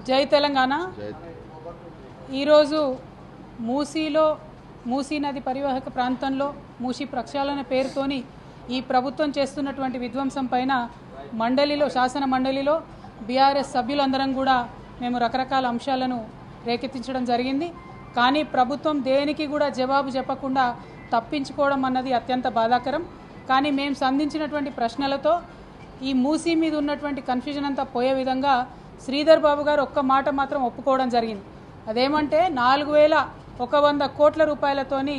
జై తెలంగాణ. ఈరోజు మూసీ నది పరివాహక ప్రాంతంలో మూసీ ప్రక్షాళన పేరుతోని ఈ ప్రభుత్వం చేస్తున్నటువంటి విధ్వంసం పైన శాసన మండలిలో బీఆర్ఎస్ సభ్యులందరం కూడా మేము రకరకాల అంశాలను రేకెత్తించడం జరిగింది. కానీ ప్రభుత్వం దేనికి కూడా జవాబు చెప్పకుండా తప్పించుకోవడం అన్నది అత్యంత బాధాకరం. కానీ మేము సంధించినటువంటి ప్రశ్నలతో ఈ మూసీ మీద ఉన్నటువంటి కన్ఫ్యూజన్ అంతా పోయే విధంగా శ్రీధర్ బాబు గారు ఒక్క మాట మాత్రం ఒప్పుకోవడం జరిగింది. అదేమంటే 4100 కోట్ల రూపాయలతోని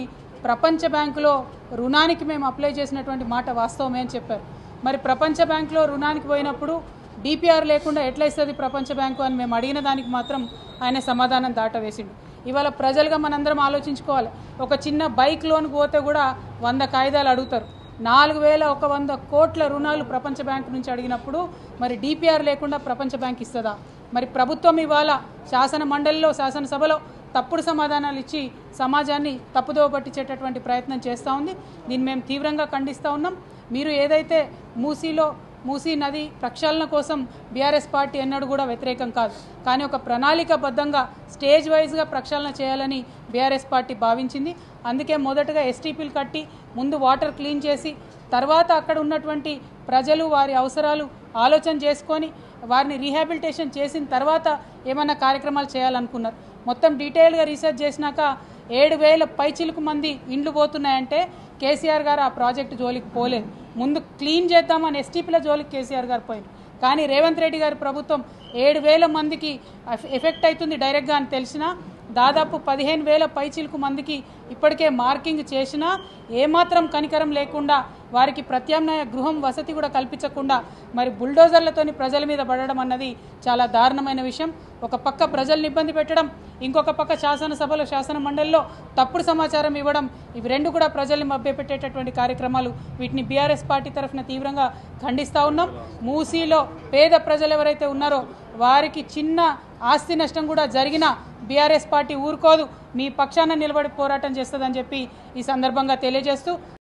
ప్రపంచ బ్యాంకులో రుణానికి మేము అప్లై చేసినటువంటి మాట వాస్తవమే అని చెప్పారు. మరి ప్రపంచ బ్యాంకులో రుణానికి పోయినప్పుడు డిపిఆర్ లేకుండా ఎట్లా ఇస్తుంది ప్రపంచ బ్యాంకు అని మేము అడిగిన దానికి మాత్రం ఆయన సమాధానం దాటవేసిండు. ఇవాళ ప్రజలుగా మనందరం ఆలోచించుకోవాలి. ఒక చిన్న బైక్ లోన్కి పోతే కూడా 100 కాగితాలు అడుగుతారు. 4100 కోట్ల రుణాలు ప్రపంచ బ్యాంకు నుంచి అడిగినప్పుడు మరి డిపిఆర్ లేకుండా ప్రపంచ బ్యాంక్ ఇస్తుందా? మరి ప్రభుత్వం ఇవాళ శాసన మండలిలో శాసనసభలో తప్పుడు సమాధానాలు ఇచ్చి సమాజాన్ని తప్పుదోవ పట్టించేటటువంటి ప్రయత్నం చేస్తూ ఉంది. దీన్ని మేము తీవ్రంగా ఖండిస్తూ ఉన్నాం. మీరు ఏదైతే మూసీ నది ప్రక్షాళన కోసం బీఆర్ఎస్ పార్టీ ఎన్నడూ కూడా వ్యతిరేకం కాదు. కానీ ఒక ప్రణాళికబద్ధంగా స్టేజ్ వైజ్గా ప్రక్షాళన చేయాలని బీఆర్ఎస్ పార్టీ భావించింది. అందుకే మొదటగా ఎస్టీపీలు కట్టి ముందు వాటర్ క్లీన్ చేసి తర్వాత అక్కడ ఉన్నటువంటి ప్రజలు వారి అవసరాలు ఆలోచన చేసుకొని వారిని రీహాబిలిటేషన్ చేసిన తర్వాత ఏమన్నా కార్యక్రమాలు చేయాలనుకున్నారు. మొత్తం డీటెయిల్గా రీసెర్చ్ చేసినాక 7000 పైచిలుకు మంది ఇండ్లు పోతున్నాయంటే కేసీఆర్ గారు ఆ ప్రాజెక్టు జోలికి పోలేదు. ముందు క్లీన్ చేద్దామని ఎస్టీపీల జోలికి కేసీఆర్ గారు పోయారు. కానీ రేవంత్ రెడ్డి గారి ప్రభుత్వం 7000 మందికి ఎఫెక్ట్ అవుతుంది డైరెక్ట్గా అని తెలిసినా దాదాపు 15,000 పైచిలుకు మందికి ఇప్పటికే మార్కింగ్ చేసినా ఏమాత్రం కనికరం లేకుండా వారికి ప్రత్యామ్నాయ గృహం వసతి కూడా కల్పించకుండా మరి బుల్డోజర్లతోని ప్రజల మీద పడడం అన్నది చాలా దారుణమైన విషయం. ఒక పక్క ప్రజల్ని ఇబ్బంది పెట్టడం, ఇంకొక పక్క శాసనసభలో శాసన మండలిలో తప్పుడు సమాచారం ఇవ్వడం, ఇవి రెండు కూడా ప్రజల్ని మభ్యపెట్టేటటువంటి కార్యక్రమాలు. వీటిని బీఆర్ఎస్ పార్టీ తరఫున తీవ్రంగా ఖండిస్తూ ఉన్నాం. మూసీలో పేద ప్రజలు ఎవరైతే ఉన్నారో వారికి చిన్న ఆస్తి నష్టం కూడా జరిగినా బీఆర్ఎస్ పార్టీ ఊరుకోదు, మీ పక్షాన నిలబడి పోరాటం చేస్తుందని చెప్పి ఈ సందర్భంగా తెలియజేస్తూ